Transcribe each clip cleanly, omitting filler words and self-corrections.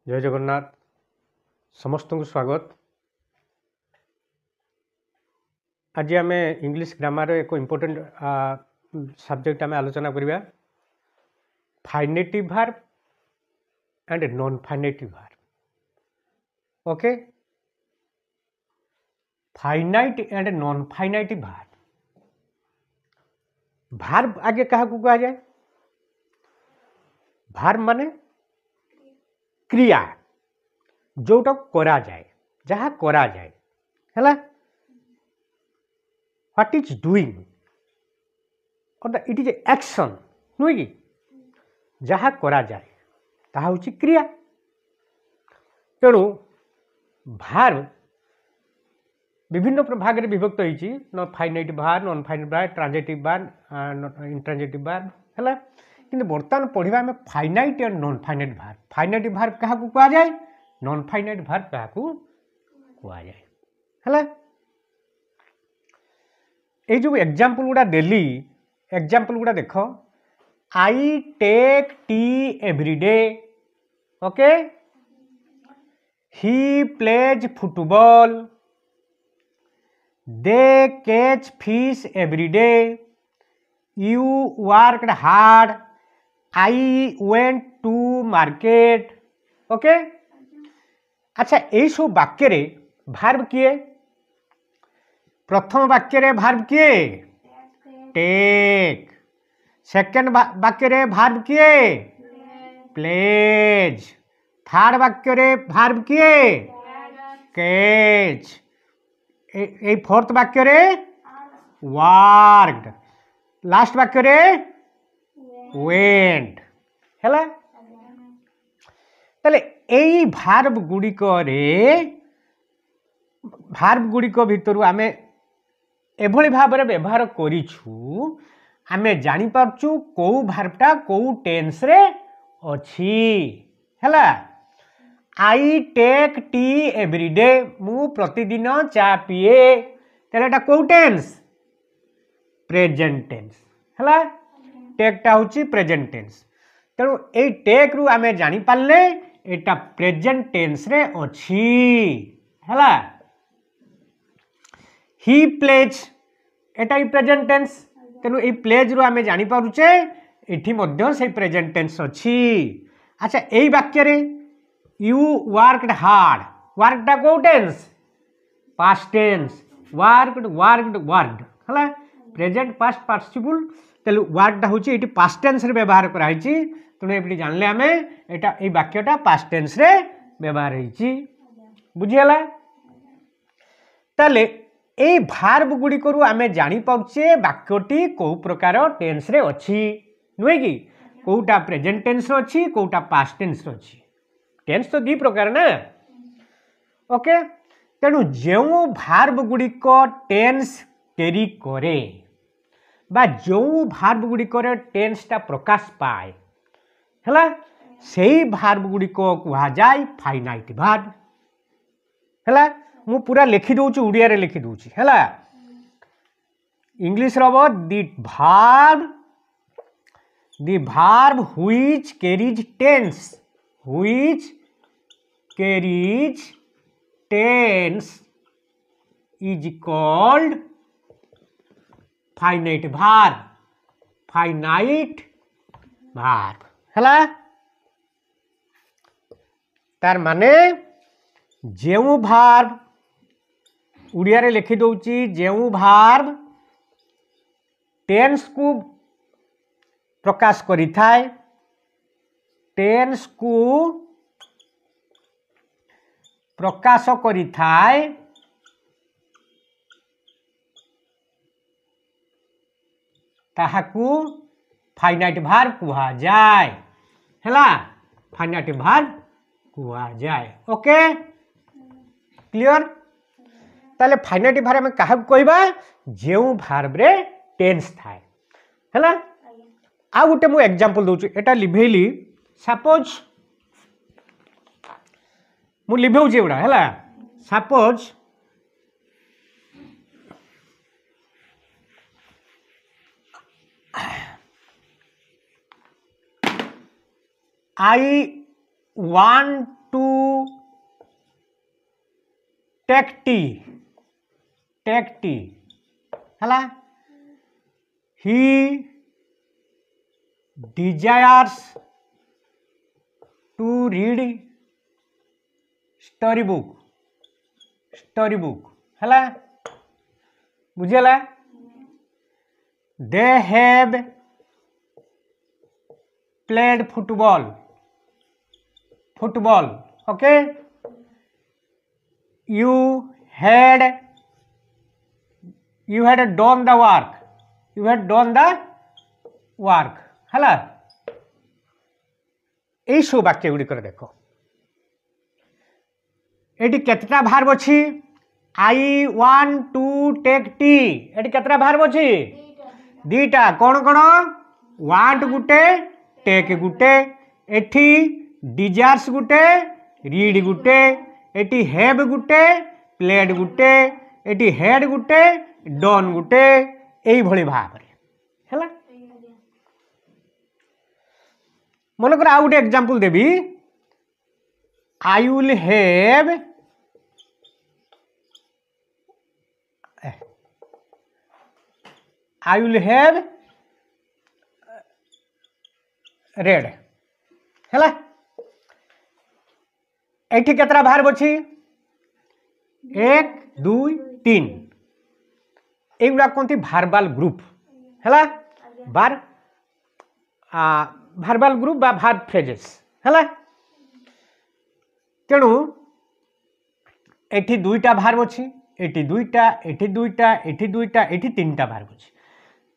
जय जगन्नाथ समस्त को स्वागत। आज आम इंग्लिश ग्रामर एक इम्पोर्टेंट सब्जेक्ट आम आलोचना करिबा finite verb and non finite verb. Okay, finite and non finite verb. Verb आगे क्या कहा जाए? वर्ब माने क्रिया जोटा करा जाए, जहाँ करा जाए है। व्हाट इज डूइंग और इट इज एक्शन नुहे कि जहाँ करा जाए ताहा होची क्रिया। तेणु वर्ब विभिन्न भाग में विभक्त होती न finite verb, non finite verb, transitive verb, intransitive verb है। कि बर्तमान पढ़ा आम finite and non finite verb. Finite verb क्या कहा जाए, नॉन फाइनाइट वर्ब क्या कहा जाए है। ये जो एग्जाम्पल गुड़ा देली, एग्जाम्पल गुड़ा देख, I take tea every day, okay, he plays football, they catch fish every day, you worked hard, I went to market. Okay, अच्छा यही सब वाक्य रे वर्ब किए? प्रथम वाक्य रे वर्ब किए? टेक। सेकंड वाक्य रे वर्ब किए? प्लेज। थर्ड वाक्य रे वर्ब किए? कैच। ए फोर्थ वाक्य रे वर्कड। लास्ट वाक्य रे वेंट है। ताले एई वर्ब गुड़िक वर्ब गुड़िक भितर आमे एभली भाव में व्यवहार करिछु, आमे जानी पारछु को वर्बटा को टेंस रे अछि हैला। I take tea every day, मु प्रतिदिन चा पिए, ताले एटा को टेंस? प्रेजेंट टेंस हैला। टेकटा होची प्रेजेंट टेंस। तेणु ए टेक रु आमे जानी पारले एटा प्रेजेंट टेंस रे अछि हैला। He plays Etah he present tense. तेणु ए प्लेज रु आमे जानी पारुचे एठी मध्य से प्रेजेंट टेंस अछि। अच्छा एई वाक्य रे यू वर्कड हार्ड, वर्कटा को tense? Past tense. Worked worked worked हैला, प्रेजेंट पास्ट पार्टिसिपल। तेलु वर्कटा होची एठी पास्ट टेंस रे व्यवहार करा हिची। तेणु एठी जानले आमे एटा ए वाक्यटा पास्ट टेंस रे व्यवहार हिची। बुझियला? ताले ए वर्ब गुडी करू आमे जानी पाउचे वाक्यटी को प्रकार टेंस रे अछि नुहे कि? कोटा प्रेजेंट टेंस रे अछि, कोटा पास्ट टेंस रे अछि। टेंस तो दी प्रकार ना। ओके, तेणु जेउ वर्ब गुडिक टेंस केरी करे बा जो वर्ब गुडिक टेंसटा प्रकाश पाए हैला, सेही वर्ब गुडिक कुहा जाय फाइनाइट वर्ब हैला। मु पूरा लिखि दउछु, उड़िया रे लिखि दउछि हैला। इंग्लिश रो the verb which carries tense, which carries tense is called finite verb, finite verb हैला। तार माने जेउ वर्ब उड़िया रे लिखि दउची, जेउ वर्ब टेंस को प्रकाश करि थाए, टेंस को प्रकाश करि थाए, ताहाकू फाइनाइट वर्ब कुहा जाय हैला। फाइनाइट वर्ब कुहा जाय। Okay, clear? ताले फाइनाइट वर्ब में काहा कहबा? जेउ वर्ब रे टेंस थाए हैला। आ गुटे मु एग्जांपल दउछु, एटा लिभेली। सपोज मु लिभौछि एउडा हैला। Suppose I want to take tea हला he desires to read story book हला बुझेला they have played football okay you had done the work हला यही सब वाक्य गुड़िक देख ये केतटा भार्ब अच्छी I want to take tea ये केतटा भार्ब अच्छी दीटा कौन कौन वांट गुटे टेक गुटे एठी desires Gute read Gute eighty have Gute played Gute eighty head Gute done गुटे यही भली भाव है मन कर आउ गोटे example Devi I will have read है एठी केतरा भार्ब अच्छी 1 2 3 एगुड़ा कहते भार्बाल ग्रुप है भार्बाल ग्रुप बा भार्ब फ्रेजेस है तेणु एठी दुईटा भार्ब अच्छी एठी दुईटा एठी दुईटा एठी दुईटा एठी तीनटा भार्ब अच्छी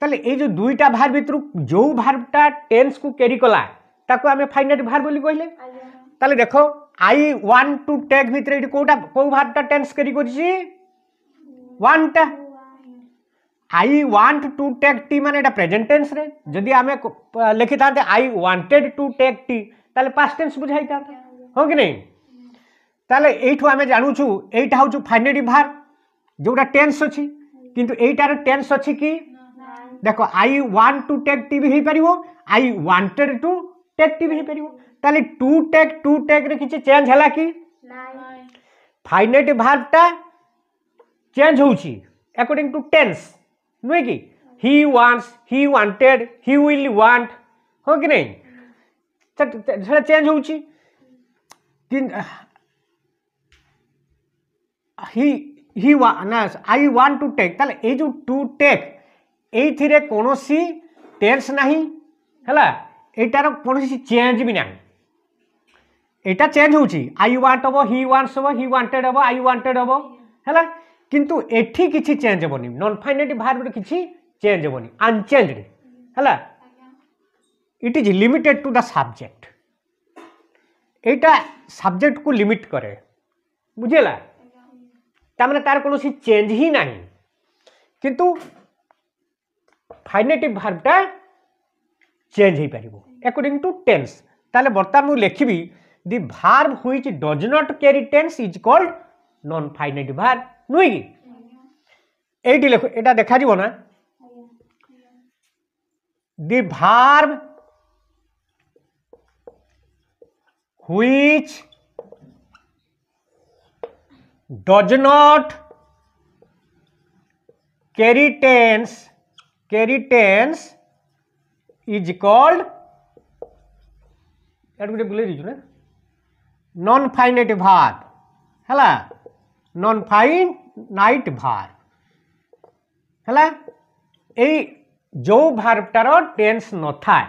ताले ए जो दुईटा भार्ब भितर जो भार्बटा टेंस को कैरी कला ताको आमे फाइनाइट भार्ब बोली कहले ताले देखो आई वांट टू टेक भितर एठी कोटा को भार्बटा टेंस कैरी करछि want I want to take tea माने एटा प्रेजेंट टेंस रे जदि आमे लिखि थाते I wanted to take tea ताले पास्ट टेंस बुझाई थाते हो कि नहीं ताले एठु आमे जानुछु एटा होछु फाइनाइट भार्ब जोटा टेंस अछि किंतु एटार टेंस अछि कि देखो I want to take tea भी हे परिवो I wanted to take tea भी हे परिवो ताले टू टेक रे किछि चेंज हला कि नाही फाइनाइट भार्बटा चेंज होउछि अकॉर्डिंग टू टेंस नुहे कि he wants he wanted he will want हो कि नहीं सेटा चेंज होउछि ही ना आई वांट टू टेक ताले ए जो टू टेक एथिरे कोनोसी टेंस नाही हला एटार कोनोसी चेंज भी नाही एटा चेंज होउछि आई वांट हबो ही वांट्स हबो ही वांटेड हबो आई वांटेड हबो हला किंतु एठी किछि चेंज हबोनी नॉन फाइनाइट भार्ब रे किछि चेंज हबोनी अनचेंज्ड हला it is limited to the subject एटा सब्जेक्ट को लिमिट करे बुझेला तामने तार कोनोसी चेंज ही नाही किंतु फाइनाइट भार्बटा चेंज ही परिबो अकॉर्डिंग टू टेंस ताले वर्तमान मु लिखिबी the verb which does not carry tense is called non finite verb नुई कि एटी लिखो एटा देखा जीवो ना the verb which does not carry tense is called non finite verb हला non finite verb हला ए जो भार्बटार टेंस न थाए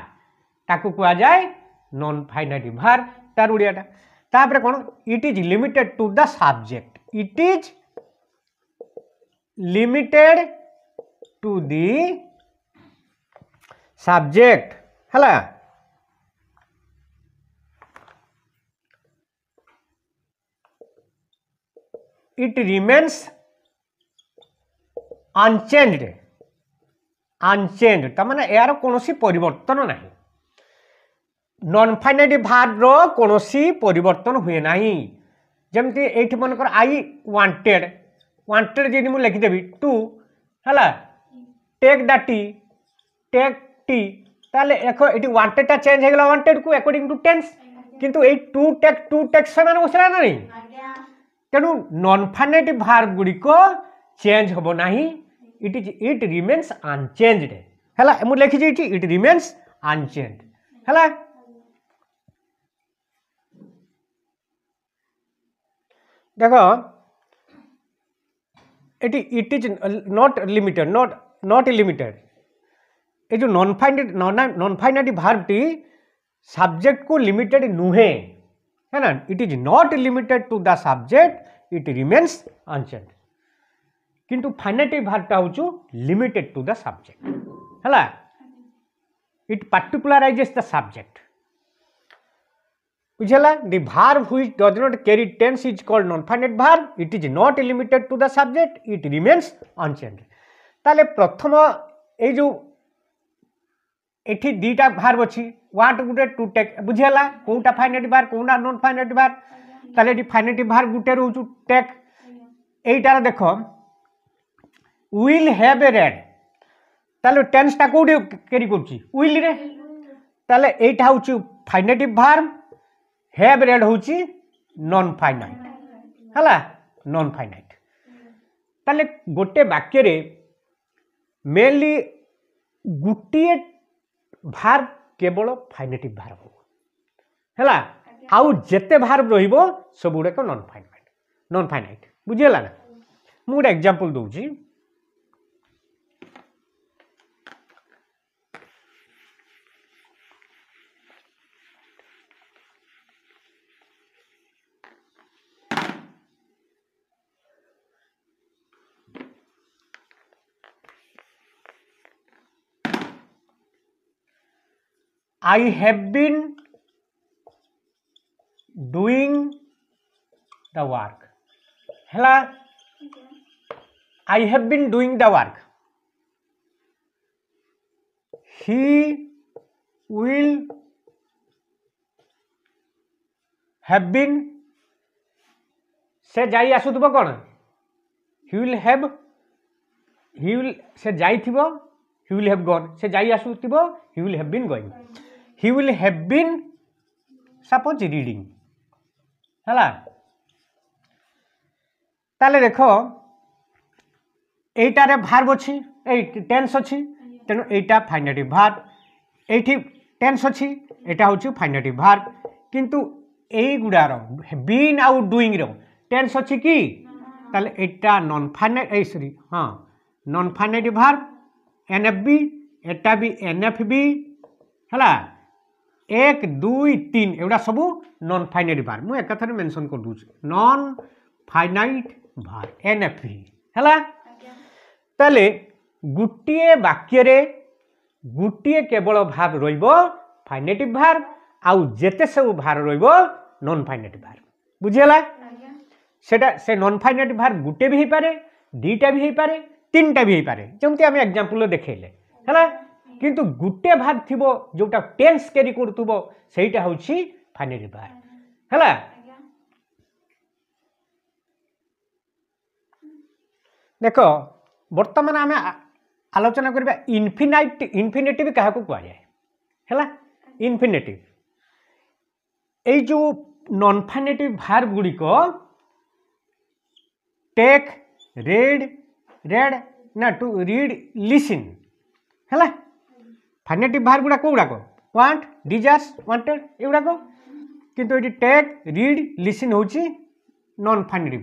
ताकू कुआ जाए non finite verb तार उड़ियाटा तापरे कोन it is limited to the subject it is limited to the subject हला इट रिमेन्स अनचेंज्ड तमाने यार कोनोसी परिवर्तन नाही नॉन फाइनाइट भार्ब रो कोनोसी परिवर्तन हुए नाही जमती एठी मनकर आई वांटेड जे मु लिखि देबी टू हला टेक द टी ताले एखो एठी वांटेड ता चेंज हे गेला वांटेड को अकॉर्डिंग टू टेंस किंतु ए टू टेक समान बसला ना नहीं तेणु नॉन फाइनाइट वर्ब गुड़िक चेंज हम ना इट रिमेन्स अनचेंज्ड है मुझे लिखी इट रिमेन्स अनचेंज्ड है देखो it is not limited not limited ये जो नॉन फाइनाइट वर्ब टी सब्जेक्ट को लिमिटेड नुहे है ना it is not limited to the subject it remains unchanged किंतु फाइनाइट वर्बटा हूँ लिमिटेड टू द सब्जेक्ट है इट पार्टिकुलराइजेस द सब्जेक्ट बुझेला the verb which does not carry tense is called non finite verb it is not limited to the subject it remains unchanged ताले प्रथम ए जो एठी दीटा verb अछि वाट गुटे to take बुझेला कोउटा finite verb कोउना non finite verb ताले एठी फाइनाइट वर्ब गुटे रहउछु टेक एटार देखो विल हैव ए रेड ताले टेंस टा कोउडी कैरी करछि विल रे ताले एटा होछि फाइनाइट वर्ब हैव रेड होछि नॉन फाइनाइट हला नॉन फाइनाइट ताले गोटे वाक्य रे मेनली गुटिए वर्ब केवल फाइनाइट वर्ब हो हैला आउ जेते वर्ब रहिबो सब गुडे नॉन फाइनाइट बुझियला ना मु गोटे example दोउची I have been doing the work. Hello? I have been doing the work. He will have been से जाई आसुथबो कोन he will have से जाई थिबो he will have gone से जाई आसुथबो he will have been going he will have been suppose reading हला ताले देखो एटा रे वर्ब अछि ए टेंस अछि तेनो एटा फाइनाइट वर्ब एठी टेंस अछि एटा होछि फाइनाइट वर्ब किंतु एई गुडार बीन आउ डूइंग रो टेंस अछि की ताले एटा नॉन फाइनाइट ए सॉरी हां नॉन फाइनाइट वर्ब एनएफबी एटा भी एनएफबी हला 1 2 3 एवडा सब नॉन फाइनाइट वर्ब मु एक कथन मेंशन कर दूछ नॉन फाइनाइट वर्ब एनएफबी हला ताले गुटिए वाक्य रे गुटिए केवल वर्ब रहिबो फाइनाइट वर्ब आउ जेते सब वर्ब रहिबो नॉन फाइनाइट वर्ब बुझियला सेटा से नॉन फाइनाइट वर्ब गुटे भी हे पारे दीटा भी हे पारे तीनटा भी हे पारे जेमति हम एग्जांपल देखेले हला किंतु गुटे वर्ब थिबो जोटा टेंस कैरी करथुबो सेटा होछि फाइनाइट वर्ब हला देखो वर्तमान आमे आलोचना करबा इन्फिनेटिव काहा को कुआ जाय हला इन्फिनेटिव ए जो नॉन फाइनाइट वर्ब गुडी को टेक रेड ना टू रीड लिसन हला फाइनाइट वर्ब गुडा कोउडा को वांट डिजायर्स वांटेड एउडा को किंतु एटी टेक रीड लिसन होची नॉन फाइनाइट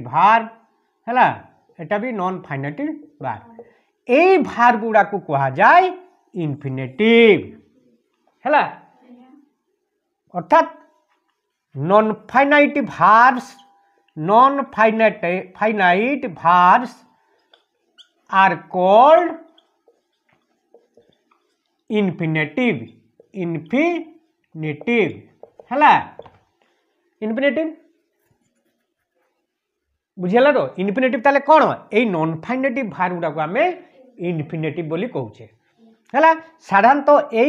वर्ब हला एटा भी नॉन फाइनाइट वर्ब ए वर्ब गुडा को कहा जाय इन्फिनेटिव हला अर्थात non finite verbs are called infinitive हला इन्फिनेटिव बुझेला तो इन्फिनेटिव ताले कोन ए नॉन फाइनाइट वर्ब गुडा को हमें इन्फिनेटिव बोली कहूचे हला साधारणतः ए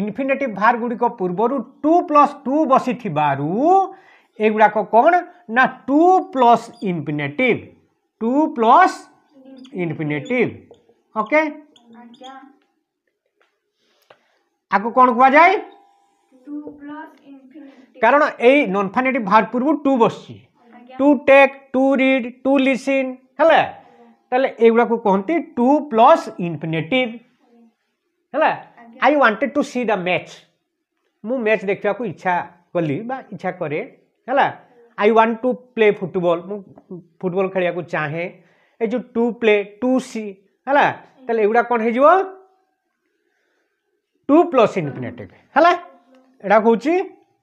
इन्फिनेटिव वर्ब गुडी को पूर्वरु 2 + 2 बसी थिबारु एगुडा को कोन ना 2 + इन्फिनेटिव ओके आपको कौन कह जाए टू प्लस इनफिनिटी कारण यही नॉन फाइनेटिव भार्ब पूर्व टू बसची to take to read to listen है ताले एगुड़ा को कहते टू प्लस इनफिनिटिव है I wanted to see the match मु मैच देखा इच्छा कली बा इच्छा करे है I want to play football मु फुटबॉल खेलिया को चाहे ए जो टू प्ले टू सी है ताले एगुड़ा कौन है जो टू प्लस इनफिनिटिव है एटा कौन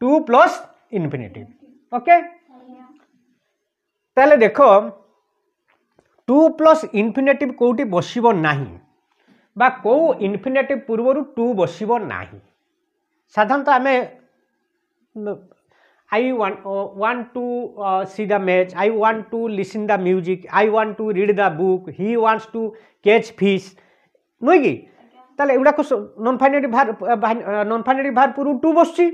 टू प्लस इनफिनिटिव ओके ताले देखो टू प्लस इनफिनिटिव कोटी बसिबो नाही बा को इनफिनिटिव पूर्व टू बसिबो नाही साधारणतः आमे I want to see the match I want to listen the music I want to read the book he wants to catch fish नुई कि ताले एगुड़ा को नॉन फाइनेटिव भार पूर्व टू बसची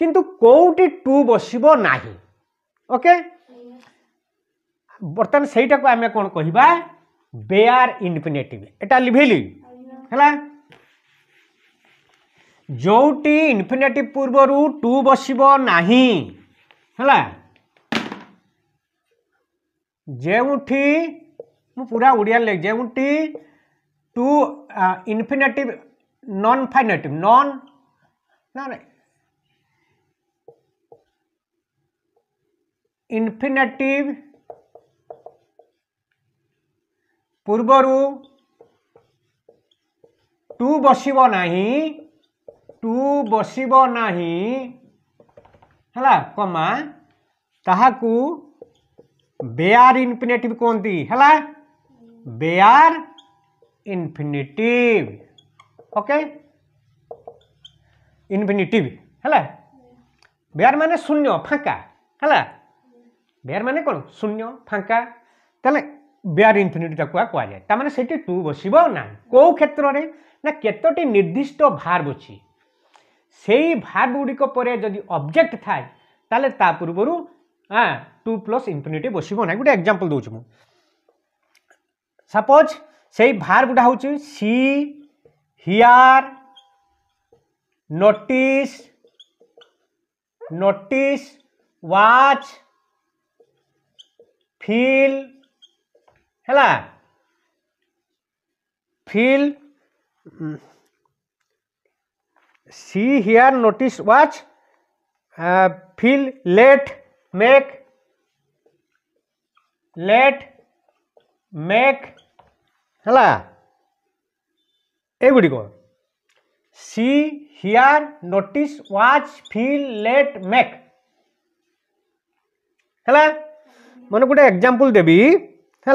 किंतु कोटी टू बसिबो नाही ओके बर्तमान सेटा को आमे कोन कहिबा बेयर इनफिनिटिव एटा लिभेली हला जोटी इनफिनिटिव पूर्व टू बसिबो नाही हला जेउठी मु पूरा ओडिया ले जेउठी टू इनफिनिटिव नॉन फाइनेटिव नॉन ना इनफिनिटिव पूर्वरु टू बसिबो नाही हला कमा ताहाकू बेयर इनफिनिटिव कहती हला बेयर इनफिनिटिव ओके इनफिनिटिव हला बेयर माने शून्य फांका हला बेयर माने कौन शून्य फांका ताले बेयर इनफिनिटी कह जाए तार से टू बसिब ना कौ क्षेत्र में ना केतोटी निर्दिष्ट भार्ब अच्छी से भार्ब गुड़िक पर जदि ऑब्जेक्ट थाए ताले ता पूर्व टू प्लस इनफिनिटी बसिब ना गोटे एग्जांपल दूँ मु सपोज से भार्ब गुड़ा हूँ see hear notice notice watch feel have feel see hear notice watch feel let make have एगुड़ी see hear notice watch feel let make have मन गोटे एग्जांपल देवी है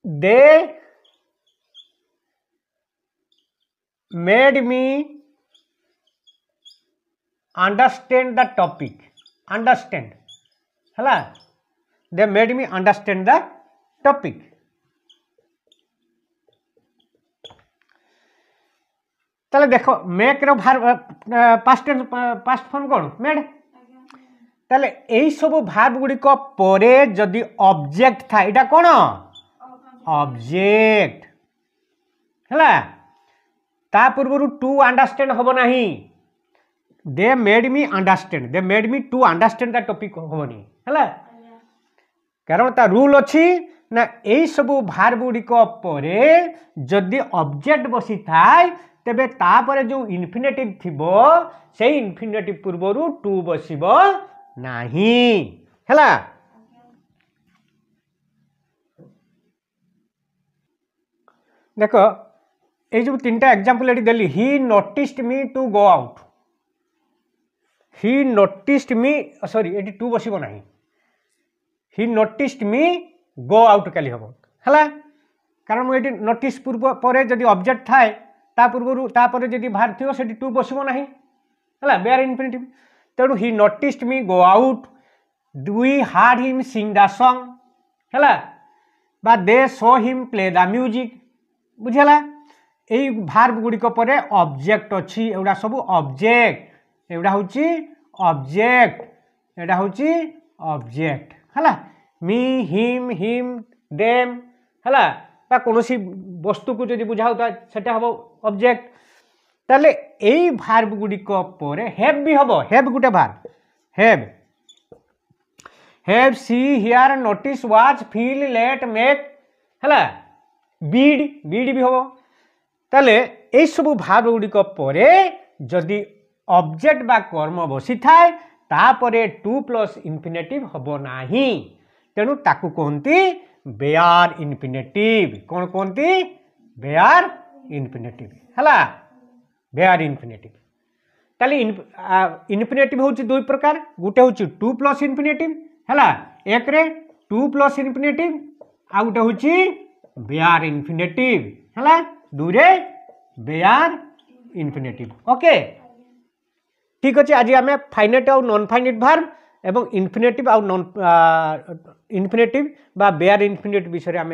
they made me understand the topic understand है they made me understand the topic ताले देखो make रो past form कौन made ताले यही सब भार्ब गुड़िक परे जदि ऑब्जेक्ट था यहाँ कौन ऑब्जेक्ट है ता पूर्व टू अंडरस्टैंड हम ना they made me understand they made me to understand the topic हमनी है कारण ता रूल अच्छी ना यही सब भार्ब गुड़िक परे जदि ऑब्जेक्ट बसी थाए तेबे तापर जो इनफिनिटिव थिबो से इनफिनिटिव पूर्व टू बसिबो नाही हैला देखो ये जो तीनटा एग्जांपल एटी देली he noticed me to go out he noticed me sorry एटी टू बसिबो नाही he noticed me go out काली हबो हैला कारण मु एटी नोटिस पूर्व परे जदि ऑब्जेक्ट थाए ता पूर्व तापर जदि भार थियो सेटी टू बसिबो नाही हैला बेयर इनफिनिटिव तेणु he noticed me go out we heard him sing the song हैला बा they show him play the music बुझेला यही भार्ब गुड़िक पर ऑब्जेक्ट अच्छी एगुड़ा सब ऑब्जेक्ट एगुड़ा हूँ ऑब्जेक्ट एटा होची ऑब्जेक्ट हला मी हिम हिम देम हला बा कोनोसी वस्तु को जदि बुझाउ ता सेटा हबो ऑब्जेक्ट ताले एई भार्ब गुडी को परे हैव भी हबो have Gute verb have C hear notice watch feel let make हला बीड बीड भी हबो ताले एई सब भार्ब गुडी को परे जदि ऑब्जेक्ट बा कर्म बसी थाए तापरे टू प्लस इन्फिनेटिव हबो नाही तेणु ताकू कहती बेयर इन्फिनेटिव कौन कहती बेयर इन्फिनेटिव हला बेयर इन्फिनेटिव ताली इन्फिनेटिव होची दुई प्रकार गुटे होची टू प्लस इन्फिनेटिव हला एक रे टू प्लस इन्फिनेटिव आ गुटे होची बेयर इन्फिनेटिव हला दुई रे बेयर इन्फिनेटिव ओके ठीक अच्छे आज आम फाइनाइट आउ नॉन फाइनाइट भार्ब एवं इन्फिनेटिव आउ नॉन इन्फिनेटिव बा बेयर इन्फिनेटिव विषय आम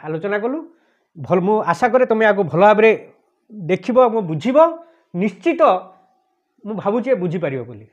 आलोचना कलु भल मु आशा करे तुम आगो भल भाव देखिब बुझिब निश्चित मु भावुचे बुझी पारिबो बोली।